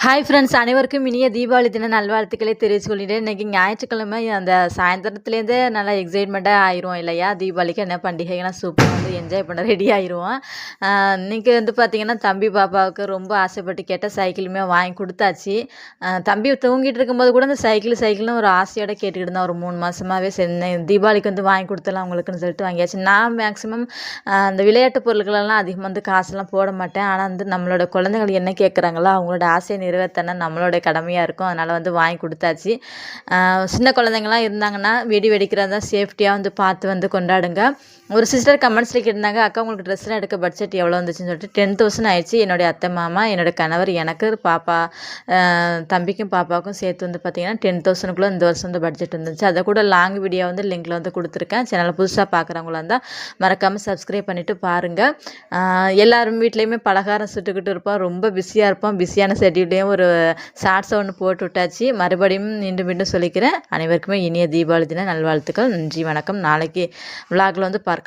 Hi friends, அனைவருக்கும் இனிய தீபாவளி தின நல்வாழ்த்துக்களை தெரிவித்துக் கொள்கிறேன். இன்றைக்கி ஞாயிற்றுக்கிழமை அந்த சாயந்தரத்துலேருந்தே நல்லா எக்ஸைட்மெண்ட்டாக ஆயிரும் இல்லையா? தீபாவளிக்கு என்ன பண்டிகைலாம் சூப்பராக என்ஜாய் பண்ண ரெடி ஆயிடுவோம். இன்றைக்கி பார்த்திங்கன்னா தம்பி பாப்பாவுக்கு ரொம்ப ஆசைப்பட்டு கேட்ட சைக்கிளுமே வாங்கி கொடுத்தாச்சு. தம்பி தூங்கிட்டு இருக்கும்போது கூட இந்த சைக்கிள்னு ஒரு ஆசையோடு கேட்டுக்கிட்டு இருந்தான். ஒரு 3 மாதமாகவே சரி தீபாவளிக்கு வாங்கி கொடுத்துடலாம் அவங்களுக்குன்னு சொல்லிட்டு வாங்கியாச்சு. நான் மேக்ஸிமம் அந்த விளையாட்டு பொருட்களெல்லாம் அதிகமாக காசுலாம் போட மாட்டேன். ஆனால் நம்மளோட குழந்தைகள் என்ன கேட்குறாங்களோ அவங்களோட ஆசையை நிறைவேற்றினா நம்மளோட கடமையாக இருக்கும். அதனால் வாங்கி கொடுத்தாச்சு. சின்ன குழந்தைங்களாம் இருந்தாங்கன்னா வெடி வெடிக்கிறதா சேஃப்டியாக பார்த்து கொண்டாடுங்க. ஒரு சிஸ்டர் கமெண்ட்ஸில் கேட்டிருந்தாங்க, அக்கா உங்களுக்கு ட்ரெஸ்லாம் எடுக்க பட்ஜெட் எவ்வளோ வந்துச்சுன்னு சொல்லிட்டு 10,000 ஆயிடுச்சு. என்னுடைய அத்தை மாமா, என்னோடய கணவர், எனக்கு, பாப்பா, தம்பிக்கும் பாப்பாவுக்கும் சேர்த்து பார்த்திங்கன்னா 10,000க்குள்ளே இந்த வருஷம் பட்ஜெட் வந்துச்சு. அதை கூட லாங் வீடியோ லிங்கில் கொடுத்துருக்கேன். சேனலை புதுசாக பார்க்குறவங்களா இருந்தால் மறக்காமல் சப்ஸ்கிரைப் பண்ணிவிட்டு பாருங்கள். எல்லாரும் வீட்லேயுமே பலகாரம் சுட்டுக்கிட்டு இருப்போம். ரொம்ப பிஸியாக இருப்போம். பிஸியான ஷெட்யூல்லையும் ஒரு ஷார்ட்ஸை ஒன்று போட்டு விட்டாச்சு. மறுபடியும் மீண்டும் சொல்லிக்கிறேன். அனைவருக்குமே இனிய தீபாவளி தின நல்வாழ்த்துக்கள். நன்றி, வணக்கம். நாளைக்கு விலாகில் பார்க்கலாம்.